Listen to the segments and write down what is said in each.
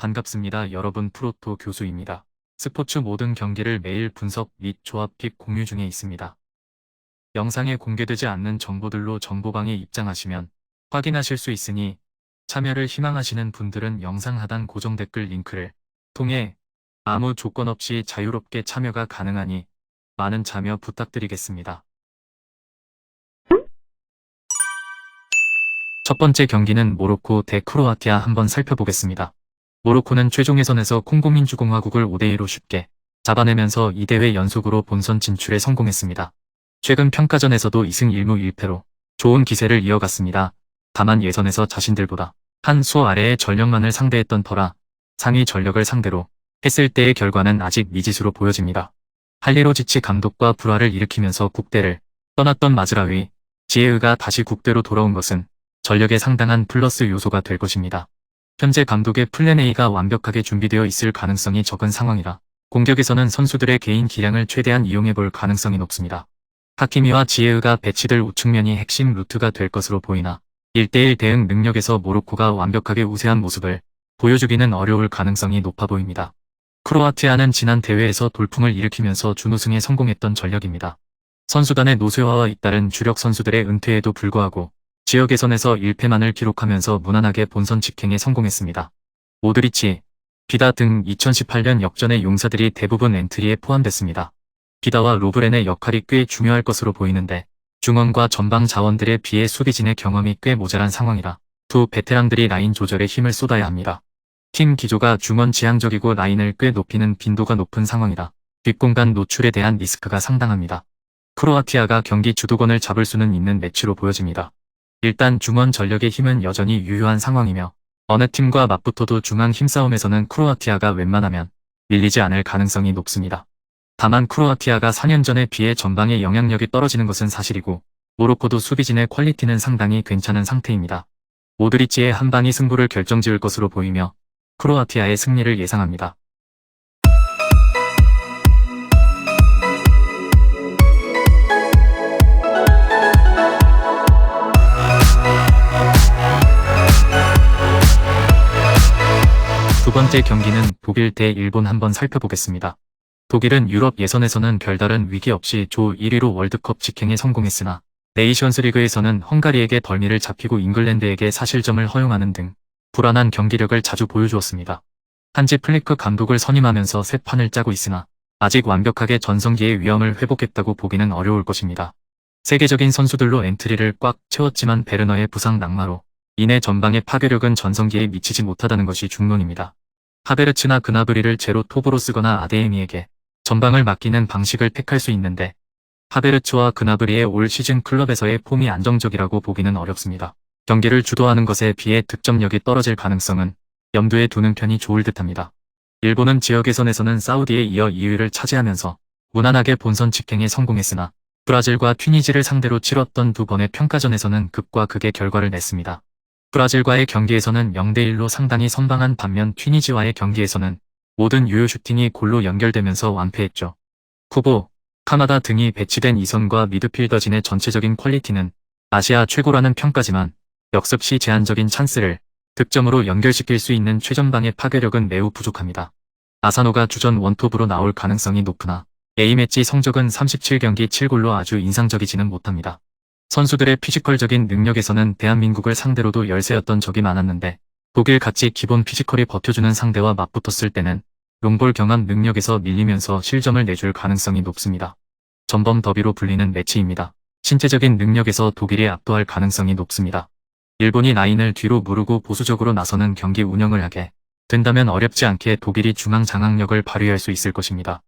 반갑습니다. 여러분 프로토 교수입니다. 스포츠 모든 경기를 매일 분석 및 조합 픽 공유 중에 있습니다. 영상에 공개되지 않는 정보들로 정보방에 입장하시면 확인하실 수 있으니 참여를 희망하시는 분들은 영상 하단 고정 댓글 링크를 통해 아무 조건 없이 자유롭게 참여가 가능하니 많은 참여 부탁드리겠습니다. 첫 번째 경기는 모로코 대 크로아티아 한번 살펴보겠습니다. 모로코는 최종 예선에서 콩고민주공화국을 5대2로 쉽게 잡아내면서 2대회 연속으로 본선 진출에 성공했습니다. 최근 평가전에서도 2승 1무 1패로 좋은 기세를 이어갔습니다. 다만 예선에서 자신들보다 한 수 아래의 전력만을 상대했던 터라 상위 전력을 상대로 했을 때의 결과는 아직 미지수로 보여집니다. 할리로지치 감독과 불화를 일으키면서 국대를 떠났던 마즈라위, 지에으가 다시 국대로 돌아온 것은 전력에 상당한 플러스 요소가 될 것입니다. 현재 감독의 플랜 A가 완벽하게 준비되어 있을 가능성이 적은 상황이라 공격에서는 선수들의 개인 기량을 최대한 이용해볼 가능성이 높습니다. 하키미와 지에으가 배치될 우측면이 핵심 루트가 될 것으로 보이나 1대1 대응 능력에서 모로코가 완벽하게 우세한 모습을 보여주기는 어려울 가능성이 높아 보입니다. 크로아티아는 지난 대회에서 돌풍을 일으키면서 준우승에 성공했던 전력입니다. 선수단의 노쇠화와 잇따른 주력 선수들의 은퇴에도 불구하고 지역 예선에서 1패만을 기록하면서 무난하게 본선 직행에 성공했습니다. 모드리치, 비다 등 2018년 역전의 용사들이 대부분 엔트리에 포함됐습니다. 비다와 로브렌의 역할이 꽤 중요할 것으로 보이는데 중원과 전방 자원들에 비해 수비진의 경험이 꽤 모자란 상황이라 두 베테랑들이 라인 조절에 힘을 쏟아야 합니다. 팀 기조가 중원 지향적이고 라인을 꽤 높이는 빈도가 높은 상황이라 뒷공간 노출에 대한 리스크가 상당합니다. 크로아티아가 경기 주도권을 잡을 수는 있는 매치로 보여집니다. 일단 중원 전력의 힘은 여전히 유효한 상황이며 어느 팀과 맞붙어도 중앙 힘싸움에서는 크로아티아가 웬만하면 밀리지 않을 가능성이 높습니다. 다만 크로아티아가 4년 전에 비해 전방의 영향력이 떨어지는 것은 사실이고 모로코도 수비진의 퀄리티는 상당히 괜찮은 상태입니다. 모드리치의 한 방이 승부를 결정지을 것으로 보이며 크로아티아의 승리를 예상합니다. 두 번째 경기는 독일 대 일본 한번 살펴보겠습니다. 독일은 유럽 예선에서는 별다른 위기 없이 조 1위로 월드컵 직행에 성공했으나 네이션스 리그에서는 헝가리에게 덜미를 잡히고 잉글랜드에게 사실점을 허용하는 등 불안한 경기력을 자주 보여주었습니다. 한지 플리크 감독을 선임하면서 새 판을 짜고 있으나 아직 완벽하게 전성기의 위엄을 회복했다고 보기는 어려울 것입니다. 세계적인 선수들로 엔트리를 꽉 채웠지만 베르너의 부상 낙마로 이내 전방의 파괴력은 전성기에 미치지 못하다는 것이 중론입니다. 하베르츠나 그나브리를 제로 톱으로 쓰거나 아데에미에게 전방을 맡기는 방식을 택할 수 있는데 하베르츠와 그나브리의 올 시즌 클럽에서의 폼이 안정적이라고 보기는 어렵습니다. 경기를 주도하는 것에 비해 득점력이 떨어질 가능성은 염두에 두는 편이 좋을 듯합니다. 일본은 지역 예선에서는 사우디에 이어 2위를 차지하면서 무난하게 본선 직행에 성공했으나 브라질과 튀니지를 상대로 치렀던 두 번의 평가전에서는 극과 극의 결과를 냈습니다. 브라질과의 경기에서는 0대1로 상당히 선방한 반면 튀니지와의 경기에서는 모든 유효 슈팅이 골로 연결되면서 완패했죠. 쿠보, 카마다 등이 배치된 이선과 미드필더진의 전체적인 퀄리티는 아시아 최고라는 평가지만 역습 시 제한적인 찬스를 득점으로 연결시킬 수 있는 최전방의 파괴력은 매우 부족합니다. 아사노가 주전 원톱으로 나올 가능성이 높으나 A매치 성적은 37경기 7골로 아주 인상적이지는 못합니다. 선수들의 피지컬적인 능력에서는 대한민국을 상대로도 열세였던 적이 많았는데 독일같이 기본 피지컬이 버텨주는 상대와 맞붙었을 때는 롱볼 경합 능력에서 밀리면서 실점을 내줄 가능성이 높습니다. 전범 더비로 불리는 매치입니다. 신체적인 능력에서 독일이 압도할 가능성이 높습니다. 일본이 라인을 뒤로 무르고 보수적으로 나서는 경기 운영을 하게 된다면 어렵지 않게 독일이 중앙 장악력을 발휘할 수 있을 것입니다.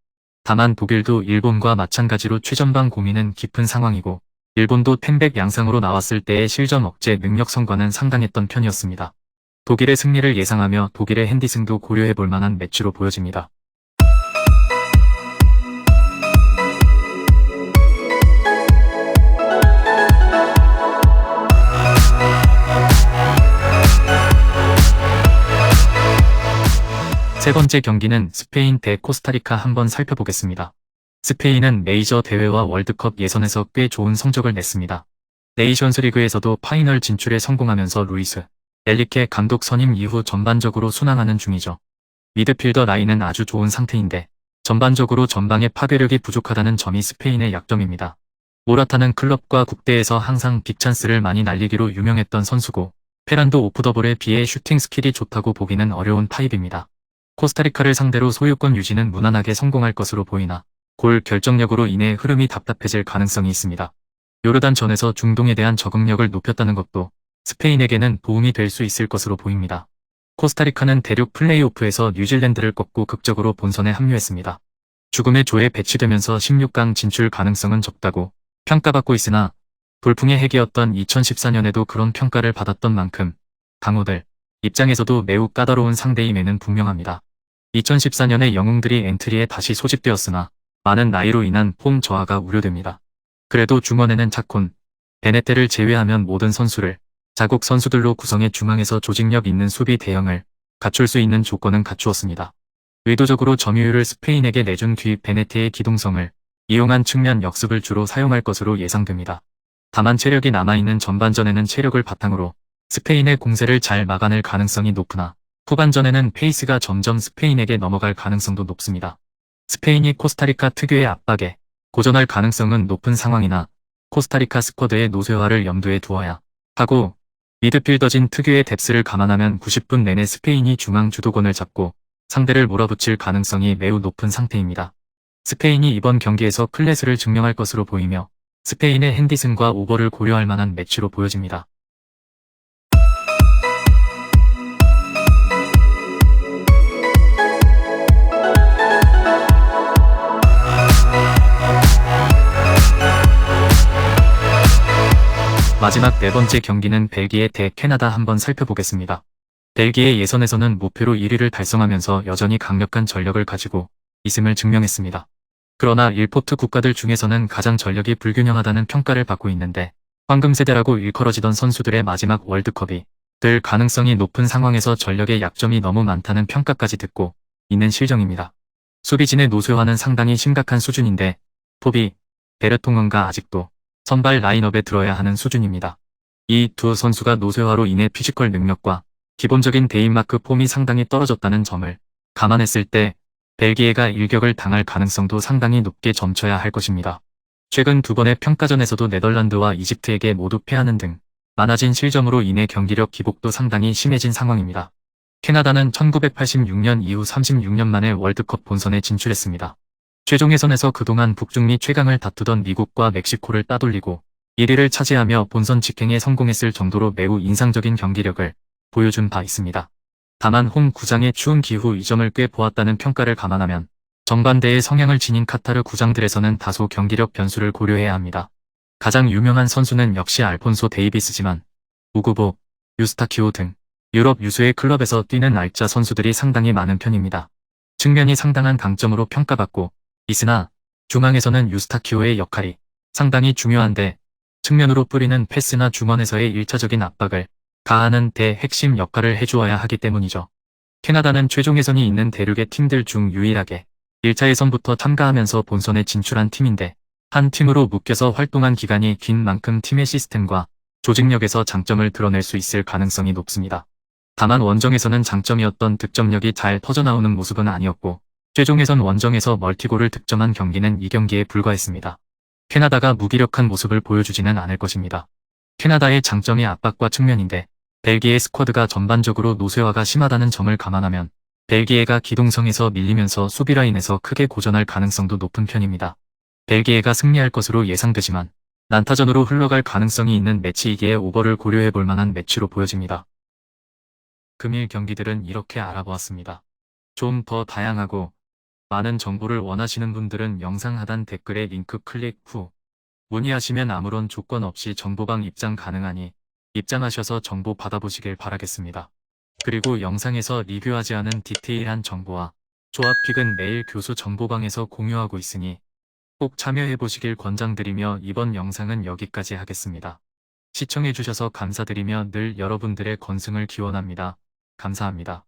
다만 독일도 일본과 마찬가지로 최전방 고민은 깊은 상황이고 일본도 템백 양상으로 나왔을 때의 실점 억제 능력성과는 상당했던 편이었습니다. 독일의 승리를 예상하며 독일의 핸디승도 고려해볼 만한 매치로 보여집니다. 세 번째 경기는 스페인 대 코스타리카 한번 살펴보겠습니다. 스페인은 메이저 대회와 월드컵 예선에서 꽤 좋은 성적을 냈습니다. 네이션스 리그에서도 파이널 진출에 성공하면서 루이스 엘리케 감독 선임 이후 전반적으로 순항하는 중이죠. 미드필더 라인은 아주 좋은 상태인데 전반적으로 전방의 파괴력이 부족하다는 점이 스페인의 약점입니다. 모라타는 클럽과 국대에서 항상 빅찬스를 많이 날리기로 유명했던 선수고 페란도 오프더볼에 비해 슈팅 스킬이 좋다고 보기는 어려운 타입입니다. 코스타리카를 상대로 소유권 유지는 무난하게 성공할 것으로 보이나 골 결정력으로 인해 흐름이 답답해질 가능성이 있습니다. 요르단전에서 중동에 대한 적응력을 높였다는 것도 스페인에게는 도움이 될 수 있을 것으로 보입니다. 코스타리카는 대륙 플레이오프에서 뉴질랜드를 꺾고 극적으로 본선에 합류했습니다. 죽음의 조에 배치되면서 16강 진출 가능성은 적다고 평가받고 있으나 돌풍의 핵이었던 2014년에도 그런 평가를 받았던 만큼 강호들 입장에서도 매우 까다로운 상대임에는 분명합니다. 2014년에 영웅들이 엔트리에 다시 소집되었으나 많은 나이로 인한 폼 저하가 우려됩니다. 그래도 중원에는 차콘, 베네테를 제외하면 모든 선수를 자국 선수들로 구성해 중앙에서 조직력 있는 수비 대형을 갖출 수 있는 조건은 갖추었습니다. 의도적으로 점유율을 스페인에게 내준 뒤 베네테의 기동성을 이용한 측면 역습을 주로 사용할 것으로 예상됩니다. 다만 체력이 남아있는 전반전에는 체력을 바탕으로 스페인의 공세를 잘 막아낼 가능성이 높으나 후반전에는 페이스가 점점 스페인에게 넘어갈 가능성도 높습니다. 스페인이 코스타리카 특유의 압박에 고전할 가능성은 높은 상황이나 코스타리카 스쿼드의 노쇠화를 염두에 두어야 하고 미드필더진 특유의 뎁스를 감안하면 90분 내내 스페인이 중앙 주도권을 잡고 상대를 몰아붙일 가능성이 매우 높은 상태입니다. 스페인이 이번 경기에서 클래스를 증명할 것으로 보이며 스페인의 핸디슨과 오버를 고려할 만한 매치로 보여집니다. 마지막 네 번째 경기는 벨기에 대 캐나다 한번 살펴보겠습니다. 벨기에 예선에서는 무패로 1위를 달성하면서 여전히 강력한 전력을 가지고 있음을 증명했습니다. 그러나 1포트 국가들 중에서는 가장 전력이 불균형하다는 평가를 받고 있는데 황금세대라고 일컬어지던 선수들의 마지막 월드컵이 될 가능성이 높은 상황에서 전력의 약점이 너무 많다는 평가까지 듣고 있는 실정입니다. 수비진의 노쇠화는 상당히 심각한 수준인데 토비, 베르통은가 아직도 선발 라인업에 들어야 하는 수준입니다. 이 두 선수가 노쇠화로 인해 피지컬 능력과 기본적인 데인마크 폼이 상당히 떨어졌다는 점을 감안했을 때 벨기에가 일격을 당할 가능성도 상당히 높게 점쳐야 할 것입니다. 최근 두 번의 평가전에서도 네덜란드와 이집트에게 모두 패하는 등 많아진 실점으로 인해 경기력 기복도 상당히 심해진 상황입니다. 캐나다는 1986년 이후 36년 만에 월드컵 본선에 진출했습니다. 최종 예선에서 그동안 북중미 최강을 다투던 미국과 멕시코를 따돌리고 1위를 차지하며 본선 직행에 성공했을 정도로 매우 인상적인 경기력을 보여준 바 있습니다. 다만 홈 구장의 추운 기후 이점을 꽤 보았다는 평가를 감안하면 정반대의 성향을 지닌 카타르 구장들에서는 다소 경기력 변수를 고려해야 합니다. 가장 유명한 선수는 역시 알폰소 데이비스지만 우구보, 유스타키오 등 유럽 유수의 클럽에서 뛰는 알짜 선수들이 상당히 많은 편입니다. 측면이 상당한 강점으로 평가받고 있으나 중앙에서는 유스타키오의 역할이 상당히 중요한데 측면으로 뿌리는 패스나 중원에서의 1차적인 압박을 가하는 대핵심 역할을 해주어야 하기 때문이죠. 캐나다는 최종 예선이 있는 대륙의 팀들 중 유일하게 1차 예선부터 참가하면서 본선에 진출한 팀인데 한 팀으로 묶여서 활동한 기간이 긴 만큼 팀의 시스템과 조직력에서 장점을 드러낼 수 있을 가능성이 높습니다. 다만 원정에서는 장점이었던 득점력이 잘 터져나오는 모습은 아니었고 최종 예선 원정에서 멀티골을 득점한 경기는 이 경기에 불과했습니다. 캐나다가 무기력한 모습을 보여주지는 않을 것입니다. 캐나다의 장점이 압박과 측면인데 벨기에 스쿼드가 전반적으로 노쇠화가 심하다는 점을 감안하면 벨기에가 기동성에서 밀리면서 수비 라인에서 크게 고전할 가능성도 높은 편입니다. 벨기에가 승리할 것으로 예상되지만 난타전으로 흘러갈 가능성이 있는 매치이기에 오버를 고려해 볼 만한 매치로 보여집니다. 금일 경기들은 이렇게 알아보았습니다. 좀 더 다양하고 많은 정보를 원하시는 분들은 영상 하단 댓글에 링크 클릭 후 문의하시면 아무런 조건 없이 정보방 입장 가능하니 입장하셔서 정보 받아보시길 바라겠습니다. 그리고 영상에서 리뷰하지 않은 디테일한 정보와 조합픽은 매일 교수 정보방에서 공유하고 있으니 꼭 참여해보시길 권장드리며 이번 영상은 여기까지 하겠습니다. 시청해주셔서 감사드리며 늘 여러분들의 건승을 기원합니다. 감사합니다.